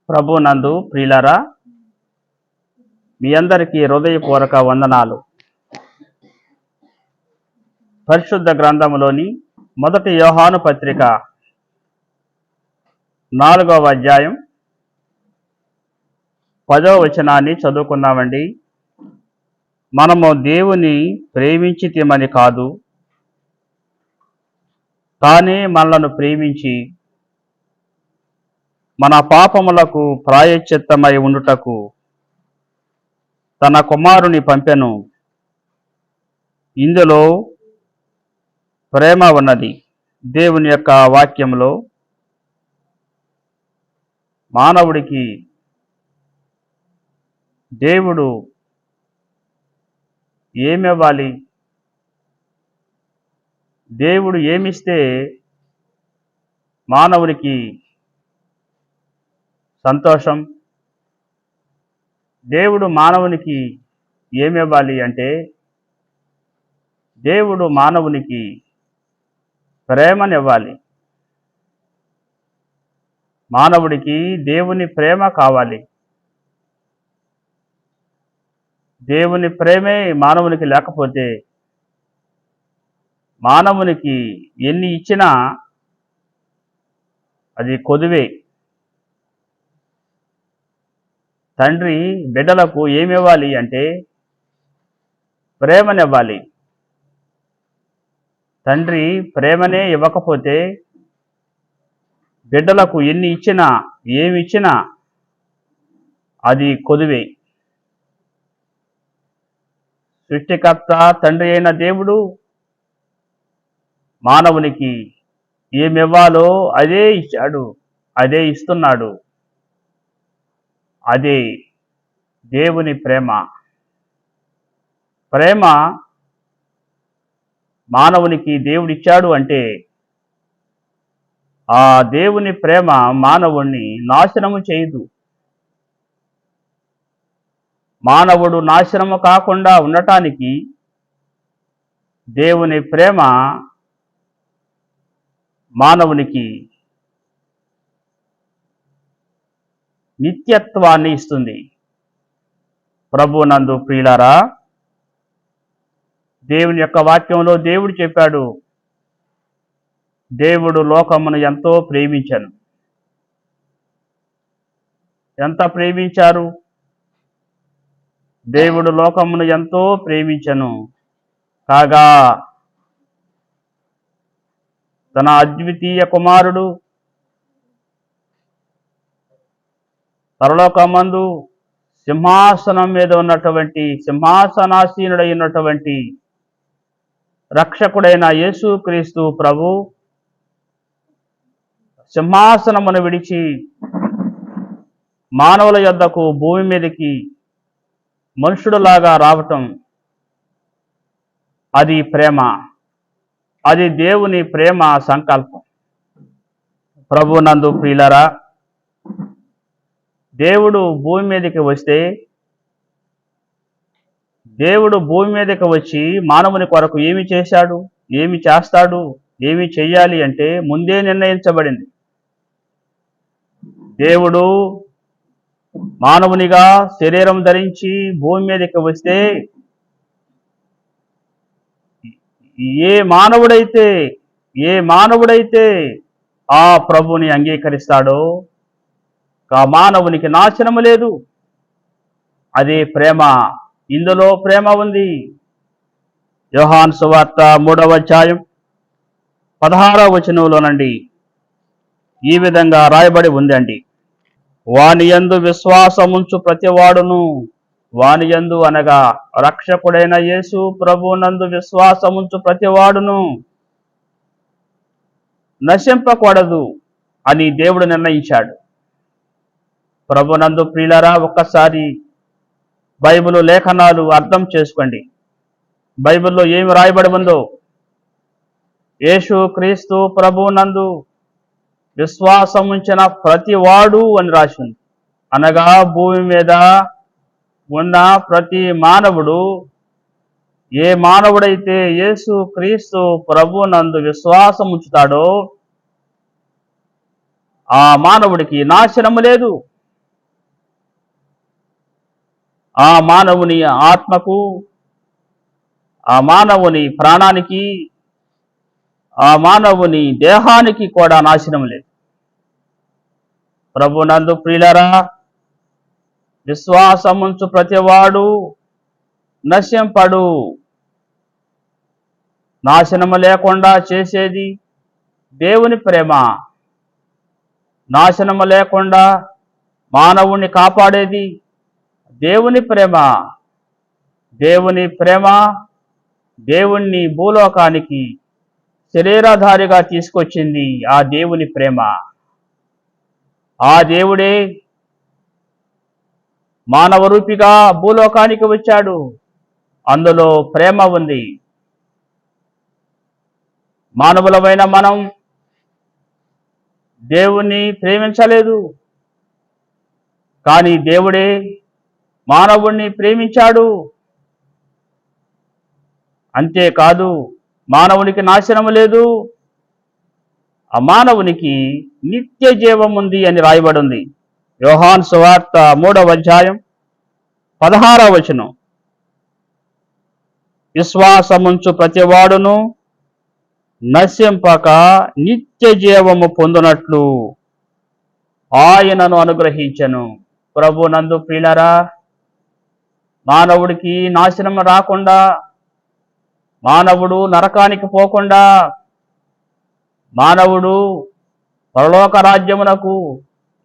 ప్రభునందు ప్రియులారా, మీ అందరికీ హృదయపూర్వక వందనాలు. పరిశుద్ధ గ్రంథములోని మొదటి యోహాను పత్రిక 4వ అధ్యాయం 10వ వచనాన్ని చదువుకున్నామండి. మనము దేవుని ప్రేమించితిమని కాదు, తానే మనలను ప్రేమించి మన పాపములకు ప్రాయశ్చిత్తమై ఉండుటకు తన కుమారుని పంపెను. ఇందులో ప్రేమ ఉన్నది. దేవుని యొక్క వాక్యంలో మానవుడికి దేవుడు ఏమివ్వాలి, దేవుడు ఏమిస్తే మానవునికి సంతోషం, దేవుడు మానవునికి ఏమివ్వాలి అంటే దేవుడు మానవునికి ప్రేమనివ్వాలి. మానవుడికి దేవుని ప్రేమ కావాలి. దేవుని ప్రేమే మానవునికి లేకపోతే మానవునికి ఎన్ని ఇచ్చినా అది కొదువే. తండ్రి బిడ్డలకు ఏమివ్వాలి అంటే ప్రేమనివ్వాలి. తండ్రి ప్రేమనే ఇవ్వకపోతే బిడ్డలకు ఎన్ని ఇచ్చినా ఏమి ఇచ్చినా అది కొదువే. సృష్టికర్త తండ్రి అయిన దేవుడు మానవునికి ఏమివ్వాలో అదే ఇచ్చాడు, అదే ఇస్తున్నాడు. అదే దేవుని ప్రేమ. ప్రేమ మానవునికి దేవుడిచ్చాడు అంటే ఆ దేవుని ప్రేమ మానవుణ్ణి నాశనము చేయదు. మానవుడు నాశనము కాకుండా ఉండటానికి దేవుని ప్రేమ మానవునికి నిత్యత్వాన్ని ఇస్తుంది. ప్రభునందు ప్రియులారా, దేవుని యొక్క వాక్యంలో దేవుడు చెప్పాడు, దేవుడు లోకమును ఎంతో ప్రేమించెను. ఎంత ప్రేమించారు? దేవుడు లోకమును ఎంతో ప్రేమించెను కాగా తన అద్వితీయ కుమారుడు పరలోకమందు సింహాసనం మీద ఉన్నటువంటి సింహాసనాసీనుడైనటువంటి రక్షకుడైన యేసుక్రీస్తు ప్రభు సింహాసనమును విడిచి మానవుల యొద్దకు భూమి మీదకి మనుషుడులాగా రావటం, అది ప్రేమ. అది దేవుని ప్రేమ సంకల్పం. ప్రభునందు ప్రియులారా, దేవుడు భూమి మీదకి వస్తే, దేవుడు భూమి మీదకి వచ్చి మానవుని కొరకు ఏమి చేశాడు, ఏమి చేస్తాడు, ఏమి చెయ్యాలి అంటే ముందే నిర్ణయించబడింది. దేవుడు మానవునిగా శరీరం ధరించి భూమి మీదకి వస్తే ఏ మానవుడైతే ఆ ప్రభుని అంగీకరిస్తాడో ఆ మానవునికి నాశనము లేదు. అదే ప్రేమ. ఇందులో ప్రేమ ఉంది. యోహాను సువార్త 3వ అధ్యాయం 16వ వచనంలోనండి ఈ విధంగా రాయబడి ఉందండి, వాని యందు విశ్వాసముంచు ప్రతివాడును, వాని యందు అనగా రక్షకుడైన యేసు ప్రభునందు విశ్వాసముంచు ప్రతివాడును నశింపకూడదు అని దేవుడు నిర్ణయించాడు. ప్రభునందు ప్రియులారా, ఒక్కసారి బైబిల్ లేఖనాలు అర్థం చేసుకోండి. బైబిల్లో ఏమి రాయబడి ఉందో, యేసు క్రీస్తు ప్రభునందు విశ్వాసం ఉంచిన ప్రతివాడు అని రాసింది. అనగా భూమి మీద ఉన్న ప్రతి మానవుడు, ఏ మానవుడైతే యేసు క్రీస్తు ప్రభునందు విశ్వాసం ఉంచుతాడో ఆ మానవుడికి నాశనము లేదు. ఆ మానవుని ఆత్మకు, ఆ మానవుని ప్రాణానికి, ఆ మానవుని దేహానికి కూడా నాశనం లేదు. ప్రభునందు ప్రియులారా, విశ్వాసముంచు ప్రతివాడు నశింపడు. నాశనము లేకుండా చేసేది దేవుని ప్రేమ. నాశనము లేకుండా మానవుణ్ణి కాపాడేది దేవుని ప్రేమ. దేవుని ప్రేమ దేవుణ్ణి భూలోకానికి శరీరధారిగా తీసుకొచ్చింది. ఆ దేవుని ప్రేమ. ఆ దేవుడే మానవ రూపిగా భూలోకానికి వచ్చాడు. అందులో ప్రేమ ఉంది. మానవులమైన మనం దేవుణ్ణి ప్రేమించలేదు, కానీ దేవుడే మానవుణ్ణి ప్రేమించాడు. అంతేకాదు, మానవునికి నాశనము లేదు, ఆ మానవునికి నిత్య జీవం ఉంది అని రాయబడి ఉంది. యోహాను సువార్త 3వ అధ్యాయం 16వ వచనం. విశ్వాసముంచు ప్రతివాడును నశింపక నిత్య జీవము పొందునట్లు ఆయనను అనుగ్రహించెను. ప్రభునందు ప్రియులారా, మానవుడికి నాశనం రాకుండా, మానవుడు నరకానికి పోకుండా, మానవుడు పరలోక రాజ్యమునకు,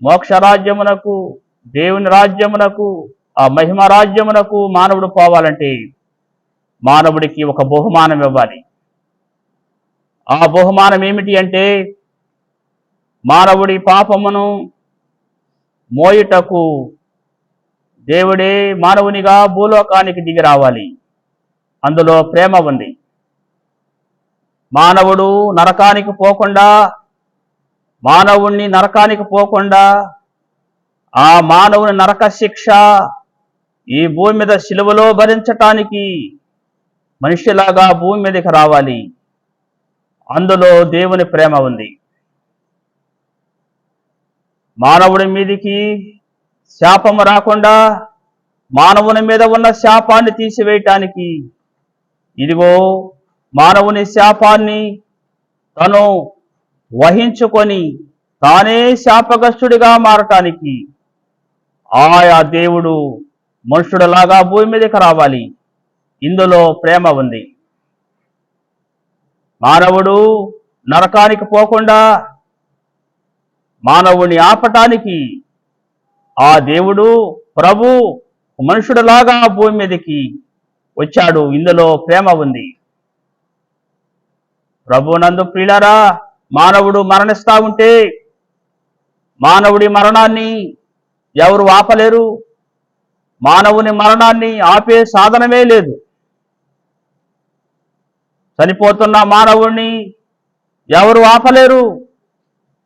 మోక్ష రాజ్యమునకు, దేవుని రాజ్యమునకు, ఆ మహిమ రాజ్యమునకు మానవుడు పోవాలంటే మానవుడికి ఒక బహుమానం ఇవ్వాలి. ఆ బహుమానం ఏమిటి అంటే, మానవుడి పాపమును మోయుటకు దేవుడే మానవునిగా భూలోకానికి దిగి రావాలి. అందులో ప్రేమ ఉంది. మానవుడు నరకానికి పోకుండా, మానవుణ్ణి నరకానికి పోకుండా, ఆ మానవుని నరక శిక్ష ఈ భూమి మీద శిలువలో భరించటానికి మనిషిలాగా భూమి మీదకి రావాలి. అందులో దేవుని ప్రేమ ఉంది. మానవుడి మీదికి శాపము రాకుండా మానవుని మీద ఉన్న శాపాన్ని తీసివేయటానికి, ఇదిగో మానవుని శాపాన్ని తను వహించుకొని తానే శాపగ్రస్తుడిగా మారటానికి ఆయా దేవుడు మనుషుడిలాగా భూమి మీదకి రావాలి. ఇందులో ప్రేమ ఉంది. మానవుడు నరకానికి పోకుండా మానవుని ఆపటానికి ఆ దేవుడు ప్రభు మనుషుడిలాగా భూమి మీదకి వచ్చాడు. ఇందులో ప్రేమ ఉంది. ప్రభునందు ప్రియులారా, మానవుడు మరణిస్తా ఉంటే మానవుడి మరణాన్ని ఎవరు ఆపలేరు. మానవుని మరణాన్ని ఆపే సాధనమే లేదు. చనిపోతున్న మానవుణ్ణి ఎవరు ఆపలేరు.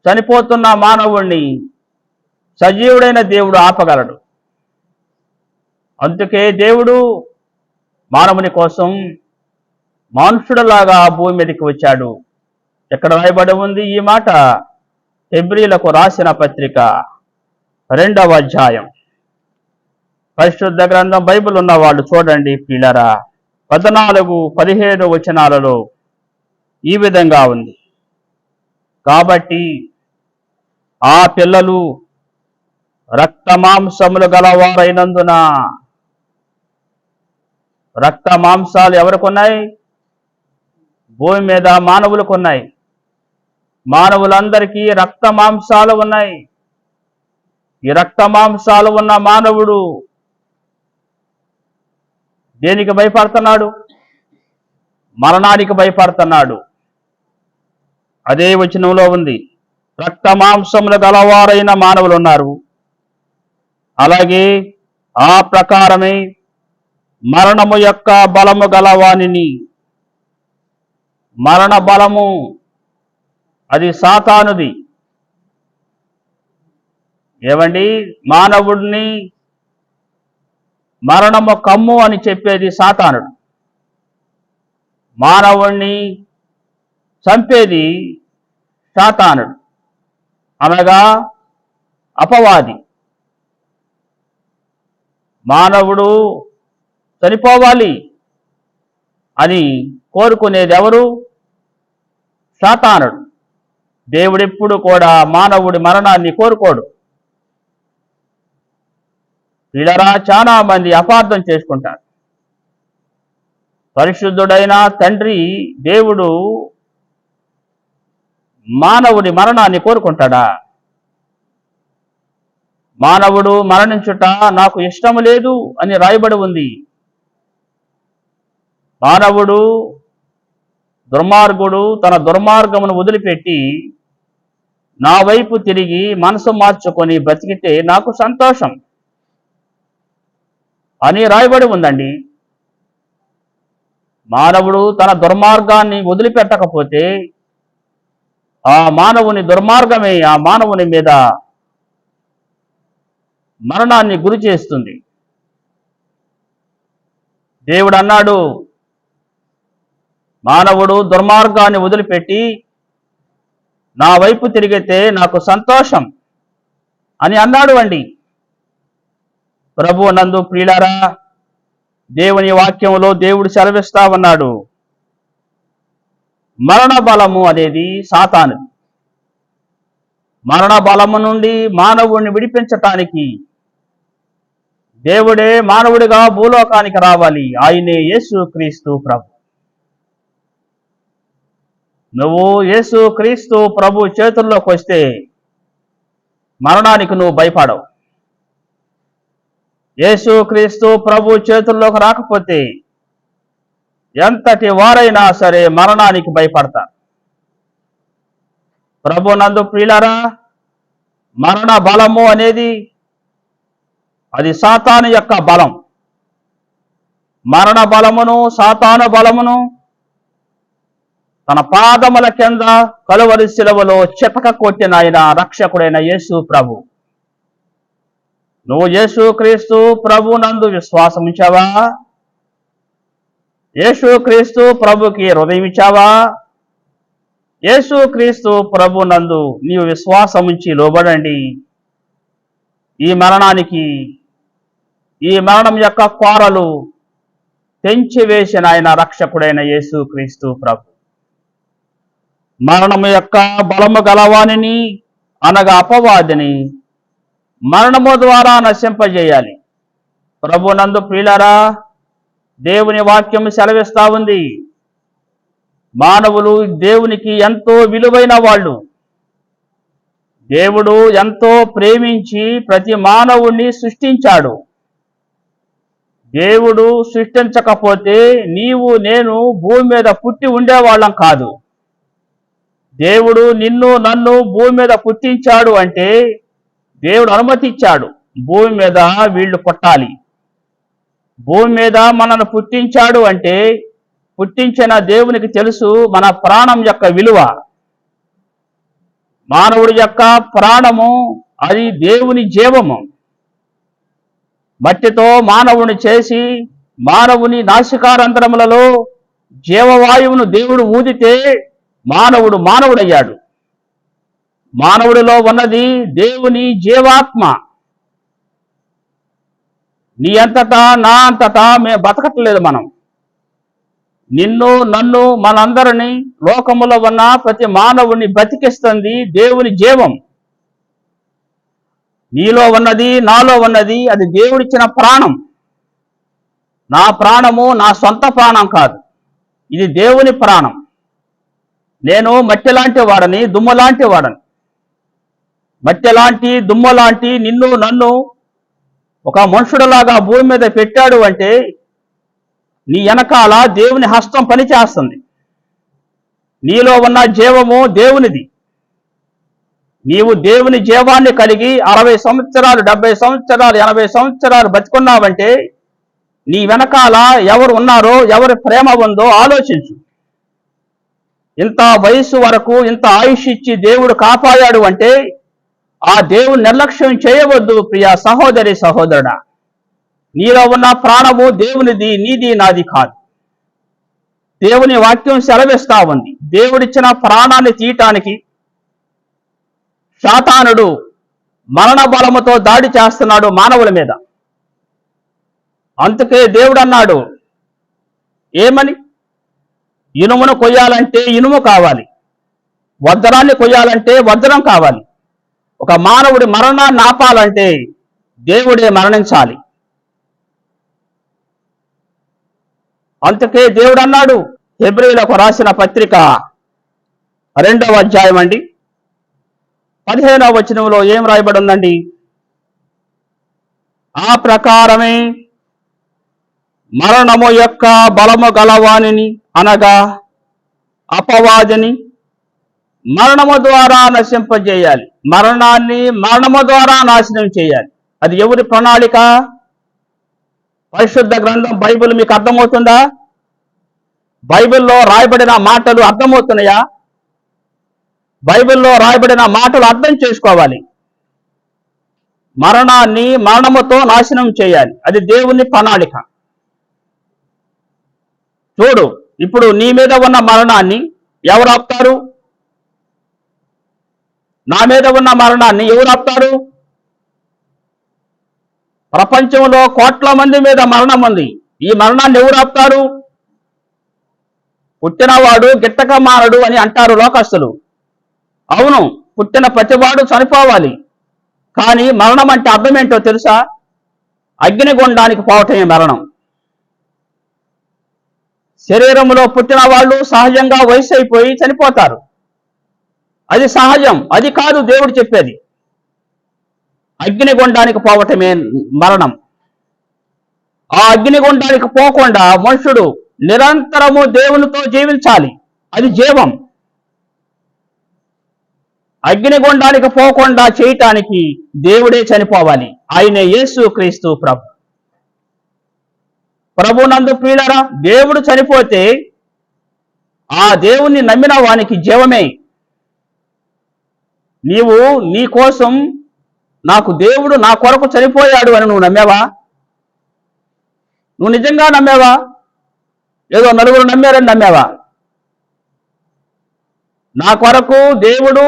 చనిపోతున్న మానవుణ్ణి సజీవుడైన దేవుడు ఆపగలడు. అందుకే దేవుడు మానవుని కోసం మనుషుడిలాగా భూమి మీదకి వచ్చాడు. ఎక్కడ రాయబడి ఉంది ఈ మాట? హెబ్రీలకు రాసిన పత్రిక 2వ అధ్యాయం. పరిశుద్ధ గ్రంథం బైబిల్ ఉన్న వాళ్ళు చూడండి ప్రియులారా, 14-15 వచనాలలో ఈ విధంగా ఉంది. కాబట్టి ఆ పిల్లలు రక్త మాంసములు గలవారైనందున, రక్త మాంసాలు ఎవరికున్నాయి? భూమి మీద మానవులకు ఉన్నాయి. మానవులందరికీ రక్త మాంసాలు ఉన్నాయి. ఈ రక్త మాంసాలు ఉన్న మానవుడు దేనికి భయపడుతున్నాడు? మరణానికి భయపడుతున్నాడు. అదే వచనంలో ఉంది, రక్త మాంసములు గలవారైన మానవులు ఉన్నారు. అలాగే ఆ ప్రకారమే మరణము యొక్క బలము గలవానిని, మరణ బలము అది సాతానుది. ఏమండి, మానవుడిని మరణము కమ్ము అని చెప్పేది సాతానుడు. మానవుణ్ణి చంపేది సాతానుడు, అనగా అపవాది. మానవుడు చనిపోవాలి అని కోరుకునేది ఎవరు? సాతానుడు. దేవుడెప్పుడు కూడా మానవుడి మరణాన్ని కోరుకోడు. వీళ్ళరా చాలా మంది అపార్థం చేసుకుంటారు. పరిశుద్ధుడైన తండ్రి దేవుడు మానవుడి మరణాన్ని కోరుకుంటాడా? మానవుడు మరణించుట నాకు ఇష్టం లేదు అని రాయబడి ఉంది. మానవుడు దుర్మార్గుడు తన దుర్మార్గమును వదిలిపెట్టి నా వైపు తిరిగి మనసు మార్చుకొని బ్రతికితే నాకు సంతోషం అని రాయబడి ఉందండి. మానవుడు తన దుర్మార్గాన్ని వదిలిపెట్టకపోతే ఆ మానవుని దుర్మార్గమే ఆ మానవుని మీద మరణాన్ని గురి చేస్తుంది. దేవుడు అన్నాడు, మానవుడు దుర్మార్గాన్ని వదిలిపెట్టి నా వైపు తిరిగితే నాకు సంతోషం అని అన్నాడు అండి. ప్రభు నందు ప్రియులారా, దేవుని వాక్యంలో దేవుడు సెలవిస్తా ఉన్నాడు, మరణ బలము అనేది సాతాను. మరణ బలము నుండి మానవుడిని విడిపించటానికి దేవుడే మానవుడిగా భూలోకానికి రావాలి. ఆయనే యేసుక్రీస్తు ప్రభు. నువ్వు యేసుక్రీస్తు ప్రభు చేతుల్లోకి వస్తే మరణానికి నువ్వు భయపడవు. యేసుక్రీస్తు ప్రభు చేతుల్లోకి రాకపోతే ఎంతటి వారైనా సరే మరణానికి భయపడతారు. ప్రభు నందు ప్రియులారా, మరణ బలము అనేది అది సాతాను యొక్క బలం. మరణ బలమును సాతాను బలమును తన పాదముల కింద కలువరి శిలువలో చితక కొట్టిన ఆయన రక్షకుడైన యేసు ప్రభు. నువ్వు యేసుక్రీస్తు ప్రభు నందు విశ్వాసం ఇచ్చావా? యేసుక్రీస్తు ప్రభుకి హృదయం ఇచ్చావా? యేసుక్రీస్తు ప్రభు నందు నీవు విశ్వాసం ఉంచి లోబడండి. ఈ మరణానికి, ఈ మరణం యొక్క కోరలు తెంచివేసిన ఆయన రక్షకుడైన యేసుక్రీస్తు ప్రభు. మరణము యొక్క బలము గలవానిని అనగా అపవాదిని మరణము ద్వారా నశింపజేయాలి. ప్రభు నందు ప్రియులారా, దేవుని వాక్యం సెలవిస్తా ఉంది, మానవులు దేవునికి ఎంతో విలువైన వాళ్ళు. దేవుడు ఎంతో ప్రేమించి ప్రతి మానవుణ్ణి సృష్టించాడు. దేవుడు సృష్టించకపోతే నీవు నేను భూమి మీద పుట్టి ఉండేవాళ్ళం కాదు. దేవుడు నిన్ను నన్ను భూమి మీద పుట్టించాడు అంటే దేవుడు అనుమతిచ్చాడు. భూమి మీద వీళ్ళు పుట్టాలి. భూమి మీద మనల్ని పుట్టించాడు అంటే పుట్టించిన దేవునికి తెలుసు మన ప్రాణం యొక్క విలువ. మానవుడి యొక్క ప్రాణము అది దేవుని జీవము. మట్టితో మానవుని చేసి మానవుని నాసికారంధ్రములలో జీవవాయువును దేవుడు ఊదితే మానవుడు మానవుడయ్యాడు. మానవుడిలో ఉన్నది దేవుని జీవాత్మ. నీ అంతటా నా అంతటా మేము బతకట్లేదు. మనం నిన్ను నన్ను మనందరినీ లోకములో ఉన్న ప్రతి మానవుని బతికిస్తుంది దేవుని జీవం. నీలో ఉన్నది నాలో ఉన్నది అది దేవుడిచ్చిన ప్రాణం. నా ప్రాణము నా సొంత ప్రాణం కాదు, ఇది దేవుని ప్రాణం. నేను మట్టి లాంటి వాడని, దుమ్ము లాంటి వాడని. మట్టి లాంటి దుమ్ము లాంటి నిన్ను నన్ను ఒక మనుషుడులాగా భూమి మీద పెట్టాడు అంటే నీ వెనకాల దేవుని హస్తం పనిచేస్తుంది. నీలో ఉన్న జీవము దేవునిది. నీవు దేవుని జీవాన్ని కలిగి 60 సంవత్సరాలు 70 సంవత్సరాలు 80 సంవత్సరాలు బతికున్నావంటే నీ వెనకాల ఎవరు ఉన్నారో, ఎవరి ప్రేమ ఉందో ఆలోచించు. ఇంత వయసు వరకు ఇంత ఆయుష్ ఇచ్చి దేవుడు కాపాడాడు అంటే ఆ దేవుని నిర్లక్ష్యం చేయవద్దు ప్రియ సహోదరి సహోదరుడా. నీలో ఉన్న ప్రాణము దేవునిది, నీది నాది కాదు. దేవుని వాక్యం సెలవిస్తా ఉంది, దేవుడిచ్చిన ప్రాణాన్ని తీయటానికి సాతానుడు మరణ బలముతో దాడి చేస్తున్నాడు మానవుల మీద. అందుకే దేవుడు అన్నాడు ఏమని? ఇనుమును కొయ్యాలంటే ఇనుము కావాలి, వజ్రాన్ని కొయ్యాలంటే వజ్రం కావాలి. ఒక మానవుడి మరణాన్ని ఆపాలంటే దేవుడే మరణించాలి. అందుకే దేవుడు అన్నాడు, హెబ్రీయులకు రాసిన పత్రిక 2వ అధ్యాయం అండి 15వ వచనంలో ఏం రాయబడి ఉందండి? ఆ ప్రకారమే మరణము యొక్క బలము గలవానిని అనగా అపవాదిని మరణము ద్వారా నశింపజేయాలి. మరణాన్ని మరణము ద్వారా నాశనం చేయాలి. అది ఎవరి ప్రణాళిక? పరిశుద్ధ గ్రంథం బైబిల్ మీకు అర్థమవుతుందా? బైబిల్లో రాయబడిన మాటలు అర్థమవుతున్నాయా? బైబిల్లో రాయబడిన మాటలు అర్థం చేసుకోవాలి. మరణాన్ని మరణముతో నాశనం చేయాలి, అది దేవుని ప్రణాళిక. చూడు, ఇప్పుడు నీ మీద ఉన్న మరణాన్ని ఎవరు ఆపుతారు? నా మీద ఉన్న మరణాన్ని ఎవరు ఆపుతారు? ప్రపంచంలో కోట్ల మంది మీద మరణం ఉంది. ఈ మరణాన్ని ఎవరు ఆపుతారు? పుట్టినవాడు గిట్టక మారడు అని అంటారు లోకస్తులు. అవును, పుట్టిన ప్రతివాడు చనిపోవాలి. కానీ మరణం అంటే అర్థం ఏంటో తెలుసా? అగ్నిగుండానికి పోవటమే మరణం. శరీరంలో పుట్టిన వాళ్ళు సహజంగా వయసు అయిపోయి చనిపోతారు. అది సహజం, అది కాదు దేవుడు చెప్పేది. అగ్నిగుండానికి పోవటమే మరణం. ఆ అగ్నిగుండానికి పోకుండా మనుషుడు నిరంతరము దేవునితో జీవించాలి, అది జీవం. అగ్నిగుండానికి పోకుండా చేయటానికి దేవుడే చనిపోవాలి. ఆయనే యేసు క్రీస్తు ప్రభు. ప్రభునందు ప్రియులారా, దేవుడు చనిపోతే ఆ దేవుణ్ణి నమ్మిన వానికి జీవమే. నీవు నీ కోసం నాకు దేవుడు నా కొరకు చనిపోయాడు అని నువ్వు నమ్మావా? నువ్వు నిజంగా నమ్మావా? ఏదో నలుగురు నమ్మారని నమ్మావా? నా కొరకు దేవుడు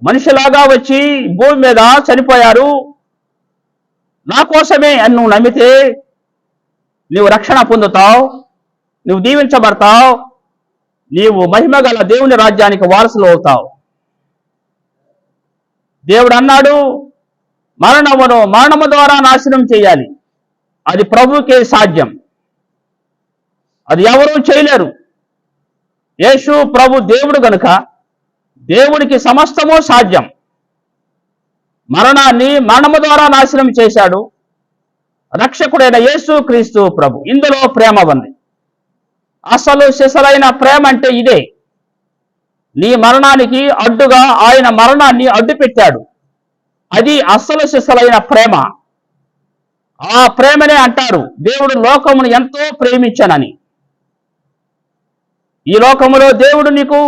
మనిషిలాగా వచ్చి భూమి మీద చనిపోయారు నా కోసమే అని నువ్వు నమ్మితే నీవు రక్షణ పొందుతావు, నువ్వు దీవించబడతావు, నీవు మహిమగల దేవుని రాజ్యానికి వారసులు అవుతావు. దేవుడు అన్నాడు, మరణము ద్వారా నాశనం చేయాలి. అది ప్రభువుకే సాధ్యం, అది ఎవరూ చేయలేరు. యేసు ప్రభు దేవుడు గనుక దేవుడికి సమస్తము సాధ్యం. మరణాన్ని మరణము ద్వారా నాశనం చేశాడు రక్షకుడైన యేసు క్రీస్తు ప్రభు. ఇందులో ప్రేమ ఉంది. అసలు సిసలైన ప్రేమ అంటే ఇదే. నీ మరణానికి అడ్డుగా ఆయన మరణాన్ని అడ్డు పెట్టాడు. అది అసలు సిసలైన ప్రేమ. ఆ ప్రేమనే అంటారు దేవుడు లోకమును ఎంతో ప్రేమించానని. ఈ లోకములో దేవుడు నీకు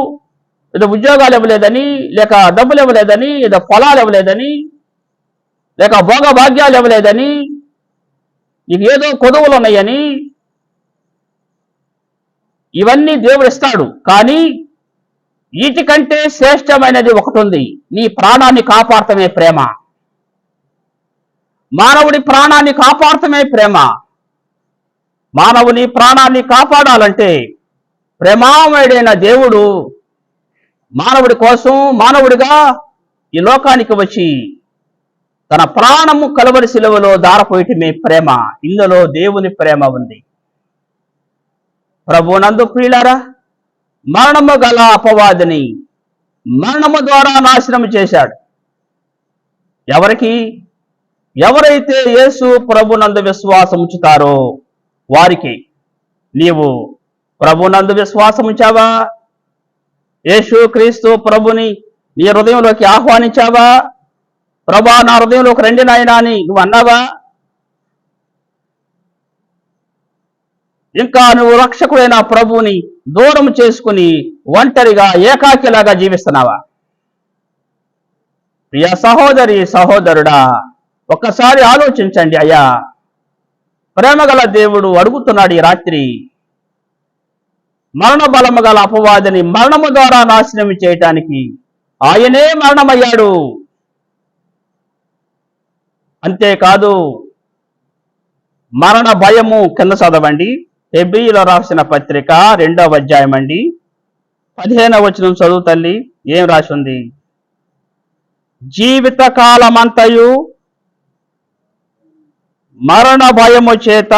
ఏదో ఉద్యోగాలు ఇవ్వలేదని, లేక డబ్బులు ఇవ్వలేదని, ఏదో పొలాలు ఇవ్వలేదని, లేక భోగభాగ్యాలు ఇవ్వలేదని, నీకు ఏదో కొదువులు ఉన్నాయని, ఇవన్నీ దేవుడు ఇస్తాడు. కానీ వీటికంటే శ్రేష్టమైనది ఒకటి ఉంది. నీ ప్రాణాన్ని కాపాడటమే ప్రేమ. మానవుడి ప్రాణాన్ని కాపాడటమే ప్రేమ. మానవుని ప్రాణాన్ని కాపాడాలంటే ప్రేమామయుడైన దేవుడు మానవుడి కోసం మానవుడిగా ఈ లోకానికి వచ్చి తన ప్రాణము కలువరి శిలువలో దారపోయటమే ప్రేమ. ఇందులో దేవుని ప్రేమ ఉంది. ప్రభునందు ప్రియులారా, మరణము గల అపవాదిని మరణము ద్వారా నాశనం చేశాడు. ఎవరికి? ఎవరైతే యేసు ప్రభునందు విశ్వాసం ఉంచుతారో వారికి. నీవు ప్రభునందు విశ్వాసం ఉంచావా? యేసు క్రీస్తు ప్రభుని నీ హృదయంలోకి ఆహ్వానించావా? ప్రభా, నా హృదయంలోకి రండి నాయనా అని నువ్వు అన్నావా? ఇంకా నువ్వు రక్షకుడైన ప్రభుని దూరం చేసుకుని ఒంటరిగా ఏకాకిలాగా జీవిస్తున్నావా? ప్రియ సహోదరి సహోదరుడా, ఒక్కసారి ఆలోచించండి. అయ్యా, ప్రేమగల దేవుడు అడుగుతున్నాడు ఈ రాత్రి, మరణ బలము గల అపవాదిని మరణము ద్వారా నాశనం చేయటానికి ఆయనే మరణమయ్యాడు. అంతేకాదు, మరణ భయము కింద చదవండి. హెబ్రీయులకు రాసిన పత్రిక 2వ అధ్యాయం అండి, 15వ వచనం చదువు తల్లి. ఏం రాసి ఉంది? జీవిత కాలమంతయు మరణ భయము చేత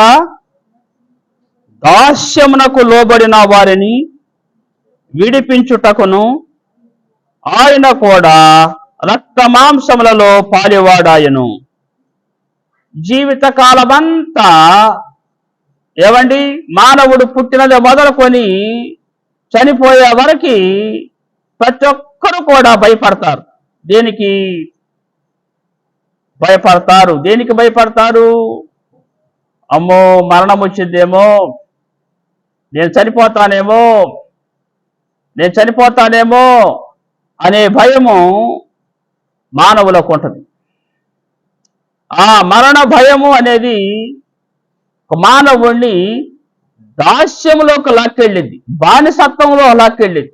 దాస్యమునకు లోబడిన వారిని విడిపించుటకును ఆయన కూడా రక్త మాంసములలో పాలివాడాయను. జీవిత కాలమంతా ఏవండి, మానవుడు పుట్టినది మొదలుకొని చనిపోయే వరకు ప్రతి ఒక్కరు కూడా భయపడతారు. దేనికి భయపడతారు? దేనికి భయపడతారు? అమ్మో మరణం వచ్చిందేమో, నేను చనిపోతానేమో అనే భయము మానవులకు ఉంటుంది. ఆ మరణ భయము అనేది మానవుణ్ణి దాస్యంలోకి లాక్కెళ్ళింది, బానిసత్వంలో లాక్కెళ్ళింది.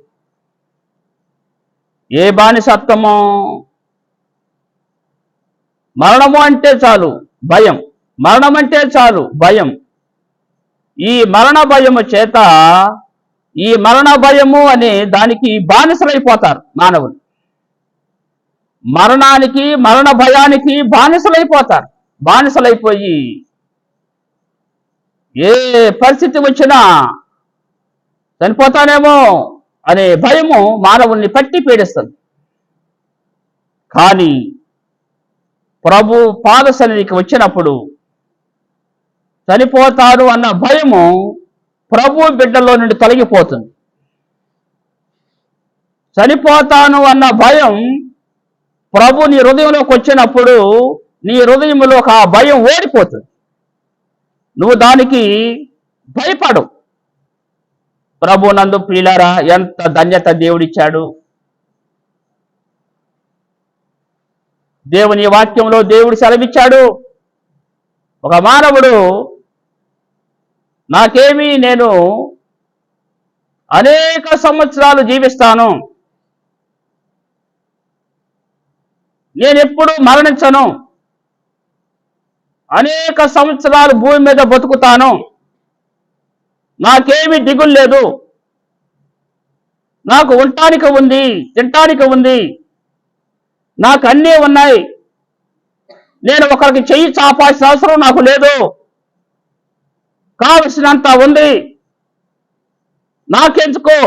ఏ బానిసత్వము? మరణము అంటే చాలు భయం, మరణం అంటే చాలు భయం. ఈ మరణ భయము చేత, ఈ మరణ భయము అనే దానికి బానిసలైపోతారు మానవులు. మరణానికి, మరణ భయానికి బానిసలైపోతారు. బానిసలైపోయి ఏ పరిస్థితి వచ్చినా చనిపోతానేమో అనే భయము మానవుల్ని పట్టి పీడిస్తుంది. కానీ ప్రభు పాద సన్నిధికి వచ్చినప్పుడు చనిపోతాడు అన్న భయము ప్రభు బిడ్డల్లో నుండి తొలగిపోతుంది. చనిపోతాను అన్న భయం ప్రభు నీ హృదయంలోకి వచ్చినప్పుడు నీ హృదయంలోకి ఆ భయం ఓడిపోతుంది. నువ్వు దానికి భయపడవు. ప్రభు నందు ప్రియులారా, ఎంత ధన్యత దేవుడిచ్చాడు. దేవుని వాక్యంలో దేవుడు సెలవిచ్చాడు, ఒక మానవుడు నేను అనేక సంవత్సరాలు జీవిస్తాను, నేనెప్పుడు మరణించను, అనేక సంవత్సరాలు భూమి మీద బతుకుతాను, నాకేమీ దిగులు లేదు, నాకు ఉండటానికి ఉంది, తినటానికి ఉంది, నాకు అన్నీ ఉన్నాయి, నేను ఒకరికి చెయ్యి చాపాల్సిన అవసరం నాకు లేదు, కావలసినంత ఉంది, నాకెందుకో,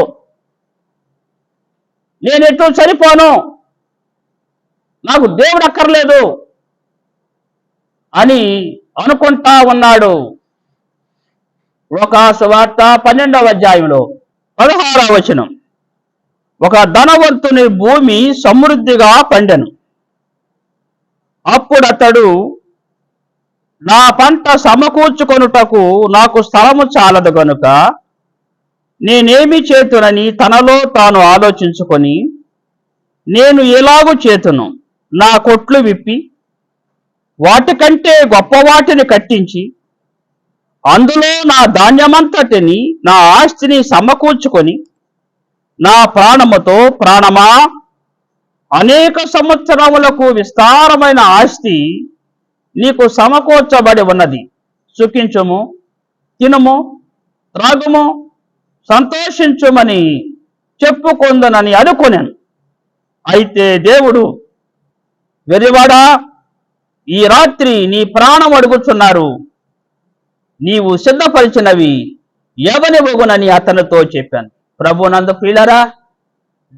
నేను ఎటు చనిపోను, నాకు దేవుడు అక్కర్లేదు అని అనుకుంటా ఉన్నాడు. లూకా సువార్త 12వ అధ్యాయంలో 16వ వచనం, ఒక ధనవంతుని భూమి సమృద్ధిగా పండెను. అప్పుడు అతడు, నా పంట సమకూర్చుకొనుటకు నాకు స్థలము చాలదు గనుక నేనేమి చేతునని తనలో తాను ఆలోచించుకొని, నేను ఎలాగూ చేతును, నా కొట్లు విప్పి వాటికంటే గొప్ప వాటిని కట్టించి అందులో నా ధాన్యమంతటిని, నా ఆస్తిని సమకూర్చుకొని, నా ప్రాణముతో, ప్రాణమా, అనేక సంవత్సరములకు విస్తారమైన ఆస్తి నీకు సమకూర్చబడి ఉన్నది, సుఖించుము, తినుము, త్రాగుము, సంతోషించుమని చెప్పుకొందనని అనుకున్నాను. అయితే దేవుడు, వెర్రివాడా, ఈ రాత్రి నీ ప్రాణం అడుగుచున్నారు, నీవు సిద్ధపరిచినవి ఎవనివ్వగునని అతనితో చెప్పాను. ప్రభునందు ప్రియులారా,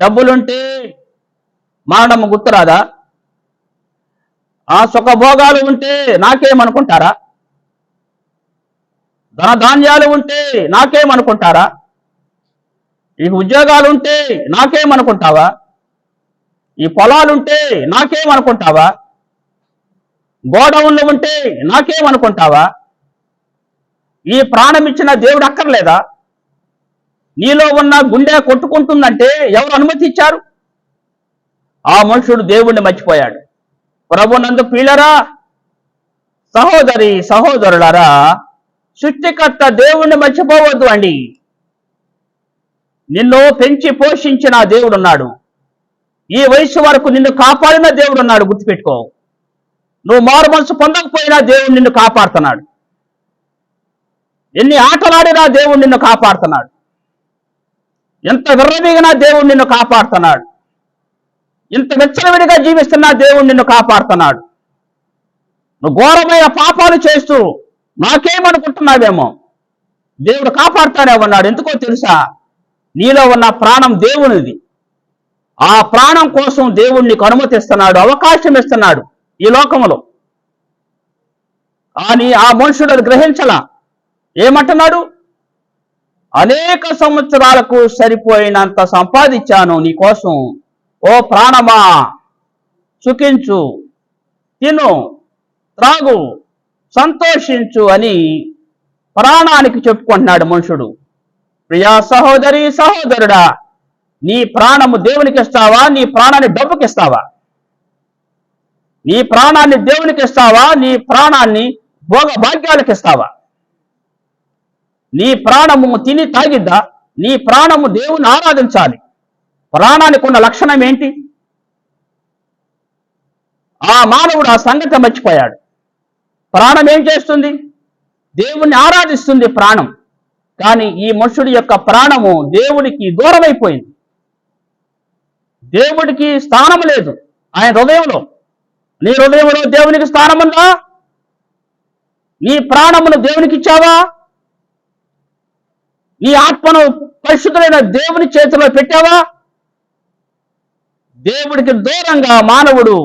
డబ్బులుంటే మరణము గుర్తురాదా? ఆ సుఖభోగాలు ఉంటే నాకేమనుకుంటారా? ధనధాన్యాలు ఉంటే నాకేమనుకుంటారా? ఈ ఉద్యోగాలు ఉంటే నాకేమనుకుంటావా? ఈ పొలాలుంటే నాకేమనుకుంటావా? గోడౌన్లు ఉంటే నాకేమనుకుంటావా? ఈ ప్రాణం ఇచ్చిన దేవుడు అక్కర్లేదా? నీలో ఉన్న గుండె కొట్టుకుంటుందంటే ఎవరు అనుమతి ఇచ్చారు? ఆ మనుషుడు దేవుణ్ణి మర్చిపోయాడు. ప్రభునందు ప్రియులారా, సహోదరి సహోదరులారా, సృష్టికర్త దేవుణ్ణి మర్చిపోవద్దు అండి. నిన్ను పెంచి పోషించిన దేవుడున్నాడు, ఈ వయసు వరకు నిన్ను కాపాడిన దేవుడున్నాడు, గుర్తుపెట్టుకో. నువ్వు మారు మనసు పొందకపోయినా దేవుడు నిన్ను కాపాడుతున్నాడు. ఎన్ని ఆటలాడినా దేవుడు నిన్ను కాపాడుతున్నాడు. ఎంత విర్రవీగినా దేవుడు నిన్ను కాపాడుతున్నాడు. ఇంత వెచ్చలవిడిగా జీవిస్తున్నా దేవుడు నిన్ను కాపాడుతున్నాడు. నువ్వు ఘోరమైన పాపాలు చేస్తూ నాకేమనుకుంటున్నావేమో, దేవుడు కాపాడుతానే ఉన్నాడు. ఎందుకో తెలుసా? నీలో ఉన్న ప్రాణం దేవునిది. ఆ ప్రాణం కోసం దేవుడు నీకు అనుమతిస్తున్నాడు, అవకాశం ఇస్తున్నాడు ఈ లోకంలో. కానీ ఆ మనుషుడు అది గ్రహించలా. ఏమంటున్నాడు? అనేక సంవత్సరాలకు సరిపోయినంత సంపాదించాను నీ కోసం. ఓ ప్రాణమా, సుఖించు, తిను, త్రాగు, సంతోషించు అని ప్రాణానికి చెప్పుకుంటున్నాడు మనుషుడు. ప్రియా సహోదరి, సహోదరుడా, నీ ప్రాణము దేవునికి ఇస్తావా? నీ ప్రాణాన్ని డబ్బుకి ఇస్తావా? నీ ప్రాణాన్ని దేవునికి ఇస్తావా? నీ ప్రాణాన్ని భోగ భాగ్యాలకు ఇస్తావా? నీ ప్రాణము తిని తాగిద్దా? నీ ప్రాణము దేవుని ఆరాధించాలి. ప్రాణానికి ఉన్న లక్షణం ఏంటి? ఆ మానవుడు ఆ సంగతి మర్చిపోయాడు. ప్రాణం ఏం చేస్తుంది? దేవుణ్ణి ఆరాధిస్తుంది ప్రాణం. కానీ ఈ మనుషుడి యొక్క ప్రాణము దేవుడికి దూరమైపోయింది. దేవుడికి స్థానం లేదు ఆయన హృదయంలో. నీ హృదయంలో దేవునికి స్థానం ఉందా? నీ ప్రాణమును దేవునికి ఇచ్చావా? నీ ఆత్మను పరిశుద్ధులైన దేవుని చేతిలో పెట్టావా? దేవుడికి దూరంగా మానవుడు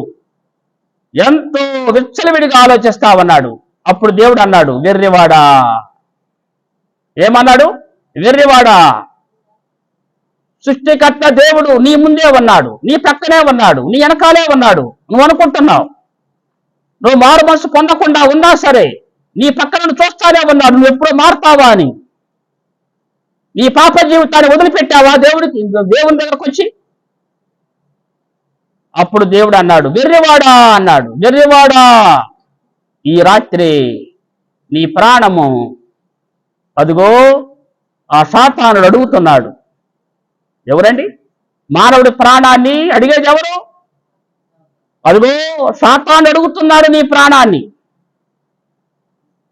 ఎంతో విచ్చలవిడిగా ఆలోచిస్తావన్నాడు. అప్పుడు దేవుడు అన్నాడు, వెర్రివాడా. ఏమన్నాడు? వెర్రివాడా. సృష్టికర్త దేవుడు నీ ముందే ఉన్నాడు, నీ పక్కనే ఉన్నాడు, నీ వెనకాలే ఉన్నాడు. నువ్వు అనుకుంటున్నావు నువ్వు మారు మనసు పొందకుండా ఉన్నా సరే నీ పక్కన చూస్తానే ఉన్నాడు, నువ్వు ఎప్పుడో మారుతావా అని. నీ పాప జీవితాన్ని వదిలిపెట్టావా దేవుని దగ్గరకు వచ్చి? అప్పుడు దేవుడు అన్నాడు, వెర్రివాడా అన్నాడు. వెర్రివాడా, ఈ రాత్రి నీ ప్రాణము అదిగో ఆ సాతానుడు అడుగుతున్నాడు. ఎవరండి? మానవుడి ప్రాణాన్ని అడిగేది ఎవరు? అదిగో సాతానుడు అడుగుతున్నాడు నీ ప్రాణాన్ని.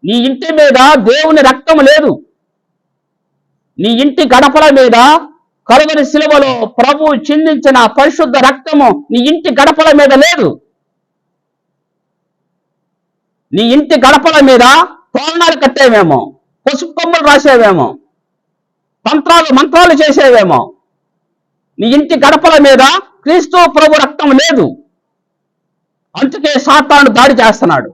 నీ ఇంటి మీద దేవుని రక్తం లేదు. నీ ఇంటి గడపల మీద కలువరి శిలువలో ప్రభువు చిందించిన పరిశుద్ధ రక్తము నీ ఇంటి గడపల మీద లేదు. నీ ఇంటి గడపల మీద తోరణాలు కట్టేవేమో, పసుపు కొమ్మలు రాసేవేమో, మంత్రాలు చేసేవేమో. నీ ఇంటి గడపల మీద క్రీస్తు ప్రభు రక్తం లేదు. అందుకే సాతాను దాడి చేస్తున్నాడు.